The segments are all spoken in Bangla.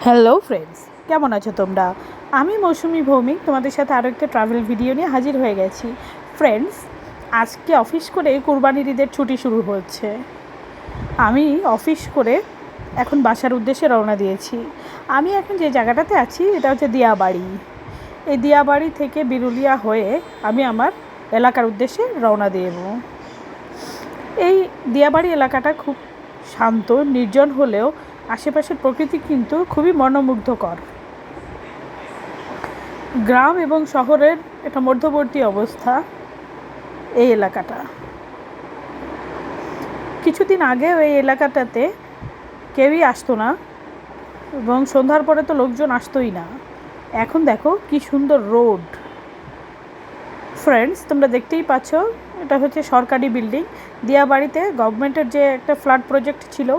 হ্যালো ফ্রেন্ডস, কেমন আছো তোমরা? আমি মৌসুমি ভৌমিক তোমাদের সাথে আরও একটা ট্রাভেল ভিডিও নিয়ে হাজির হয়ে গেছি। ফ্রেন্ডস, আজকে অফিস করে কুরবানির ঈদের ছুটি শুরু হচ্ছে। আমি অফিস করে এখন বাসার উদ্দেশ্যে রওনা দিয়েছি। আমি এখন যে জায়গাটাতে আছি এটা হচ্ছে দিয়াবাড়ি। এই দিয়াবাড়ি থেকে বিরুলিয়া হয়ে আমি আমার এলাকার উদ্দেশ্যে রওনা দেব। এই দিয়াবাড়ি এলাকাটা খুব শান্ত নির্জন হলেও আশেপাশের প্রকৃতি কিন্তু খুবই মনোমুগ্ধকর। গ্রাম এবং শহরের একটা মধ্যবর্তী অবস্থা এই এলাকাটা। কিছুদিন আগেও এই এলাকাটাতে কেউই আসতো না এবং সন্ধ্যার পরে তো লোকজন আসতোই না। এখন দেখো কি সুন্দর রোড। ফ্রেন্ডস, তোমরা দেখতেই পাচ্ছ এটা হচ্ছে সরকারি বিল্ডিং। দিয়াবাড়িতে গভর্নমেন্টের যে একটা ফ্ল্যাট প্রজেক্ট ছিল,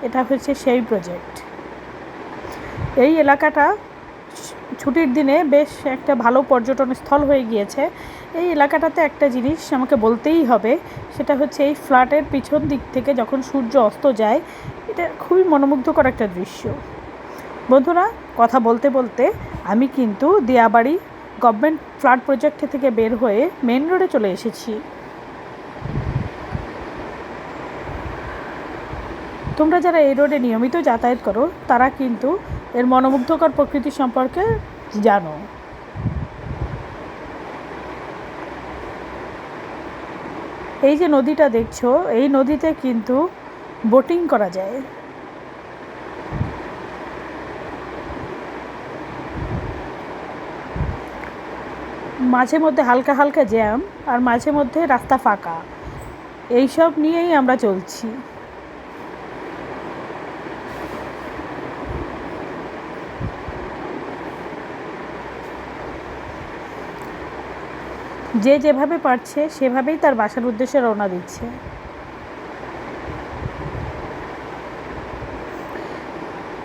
এটা হচ্ছে সেই প্রজেক্ট। এই এলাকাটা ছুটির দিনে বেশ একটা ভালো পর্যটন স্থল হয়ে গিয়েছে। এই এলাকাটাতে একটা জিনিস আমাকে বলতেই হবে, সেটা হচ্ছে এই ফ্ল্যাটের পিছন দিক থেকে যখন সূর্য অস্ত যায়, এটা খুবই মনোমুগ্ধকর একটা দৃশ্য। বন্ধুরা, কথা বলতে বলতে আমি কিন্তু দিয়াবাড়ি গভর্নমেন্ট ফ্ল্যাট প্রজেক্ট থেকে বের হয়ে মেন রোডে চলে এসেছি। তোমরা যারা এই রোডে নিয়মিত যাতায়াত করো তারা কিন্তু এর মনোমুগ্ধকর প্রকৃতি সম্পর্কে জানো। এই যে নদীটা দেখছো, এই নদীতে কিন্তু বোটিং করা যায়। মাঝে মধ্যে হালকা হালকা জ্যাম আর মাঝে মধ্যে রাস্তা ফাঁকা, এইসব নিয়েই আমরা চলছি। যে যেভাবে পারছে সেভাবেই তার বাসার উদ্দেশ্যে রওনা দিচ্ছে।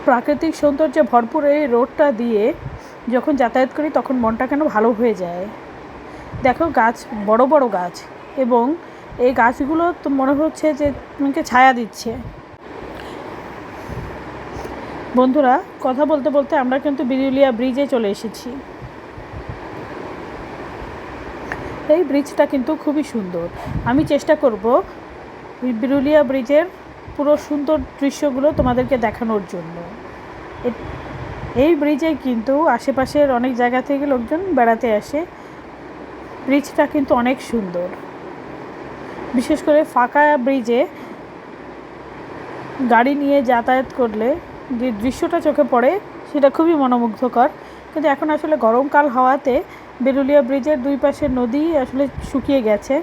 প্রাকৃতিক সৌন্দর্যে ভরপুর এই রোডটা দিয়ে যখন যাতায়াত করি তখন মনটা কেন ভালো হয়ে যায়। দেখো গাছ, বড় বড় গাছ, এবং এই গাছগুলো তো মনে হচ্ছে যে তোমাকে ছায়া দিচ্ছে। বন্ধুরা, কথা বলতে বলতে আমরা কিন্তু বিরুলিয়া ব্রিজে চলে এসেছি। এই ব্রিজটা কিন্তু খুবই সুন্দর। আমি চেষ্টা করব বিরুলিয়া ব্রিজের পুরো সুন্দর দৃশ্যগুলো তোমাদেরকে দেখানোর জন্য। এই ব্রিজে কিন্তু আশেপাশের অনেক জায়গা থেকে লোকজন বেড়াতে আসে। ব্রিজটা কিন্তু অনেক সুন্দর। বিশেষ করে ফাঁকা ব্রিজে গাড়ি নিয়ে যাতায়াত করলে যে দৃশ্যটা চোখে পড়ে সেটা খুবই মনোমুগ্ধকর। কিন্তু এখন আসলে গরমকাল হওয়াতে বিরুলিয়া ব্রিজের দুই পাশের নদী আসলে শুকিয়ে গেছে।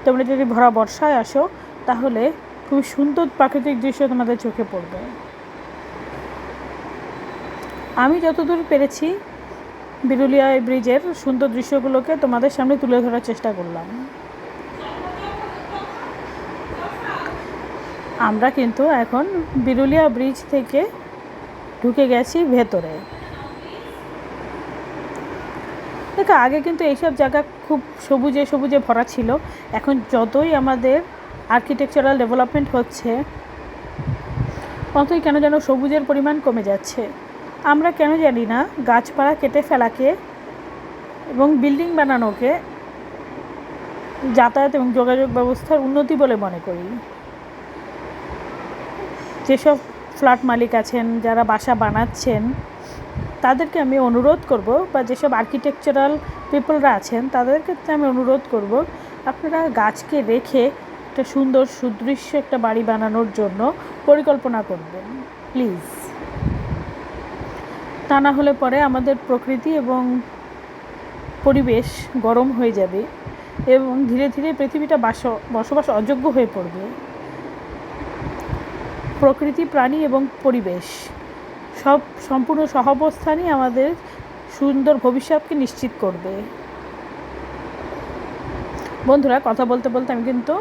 তোমরা যদি ভরা বর্ষায় আসো তাহলে খুব সুন্দর প্রাকৃতিক দৃশ্য তোমাদের চোখে পড়বে। আমি যতদূর পেরেছি বিরুলিয়া ব্রিজের সুন্দর দৃশ্যগুলোকে তোমাদের সামনে তুলে ধরার চেষ্টা করলাম। আমরা কিন্তু এখন বিরুলিয়া ব্রিজ থেকে ঢুকে গেছি ভেতরে। দেখো, আগে কিন্তু এইসব জায়গা খুব সবুজে সবুজে ভরা ছিল। এখন যতই আমাদের আর্কিটেকচারাল ডেভেলপমেন্ট হচ্ছে ততই কেন যেন সবুজের পরিমাণ কমে যাচ্ছে। আমরা কেন জানি না গাছপালা কেটে ফেলাকে এবং বিল্ডিং বানানোকে যাতায়াত এবং যোগাযোগ ব্যবস্থার উন্নতি বলে মনে করি। যেসব ফ্ল্যাট মালিক আছেন, যারা বাসা বানাচ্ছেন, তাদেরকে আমি অনুরোধ করব, বা যেসব আর্কিটেকচারাল পিপলরা আছেন তাদের ক্ষেত্রে আমি অনুরোধ করব, আপনারা গাছকে রেখে একটা সুন্দর সুদৃশ্য একটা বাড়ি বানানোর জন্য পরিকল্পনা করবেন প্লিজ। তা না হলে পরে আমাদের প্রকৃতি এবং পরিবেশ গরম হয়ে যাবে এবং ধীরে ধীরে পৃথিবীটা বসবাস অযোগ্য হয়ে পড়বে। প্রকৃতি, প্রাণী এবং পরিবেশ সব সম্পূর্ণ সহাবস্থানই আমাদের সুন্দর ভবিষ্যৎকে নিশ্চিত করবে। বন্ধুরা, কথা বলতে বলতে আমি কিন্তু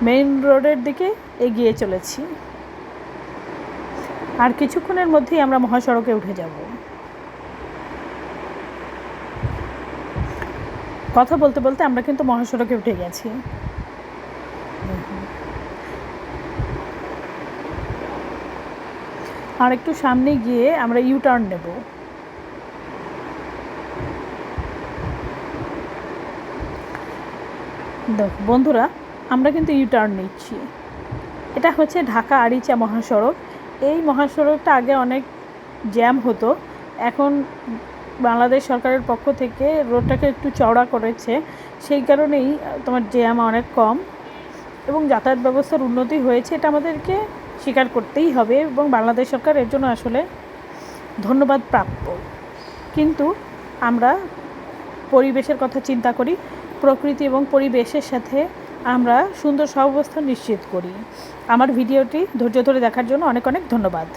মেইন রোডের দিকে এগিয়ে চলেছি। আর কিছুক্ষণের মধ্যেই আমরা মহাসড়কে উঠে যাব। কথা বলতে বলতে আমরা কিন্তু মহাসড়কে উঠে গেছি। আর একটু সামনে গিয়ে আমরা ইউটার্ন নেব। দেখো বন্ধুরা, আমরা কিন্তু ইউটার্ন নিচ্ছি। এটা হচ্ছে ঢাকা আরিচা মহাসড়ক। এই মহাসড়কটা আগে অনেক জ্যাম হতো, এখন বাংলাদেশ সরকারের পক্ষ থেকে রোডটাকে একটু চওড়া করেছে, সেই কারণেই তোমার জ্যাম অনেক কম এবং যাতায়াত ব্যবস্থার উন্নতি হয়েছে, এটা আমাদেরকে স্বীকার করতেই হবে এবং বাংলাদেশ সরকার এর জন্য আসলে ধন্যবাদ প্রাপ্য। কিন্তু আমরা পরিবেশের কথা চিন্তা করি, প্রকৃতি এবং পরিবেশের সাথে আমরা সুন্দর সহাবস্থান নিশ্চিত করি। আমার ভিডিওটি ধৈর্য ধরে দেখার জন্য অনেক অনেক ধন্যবাদ।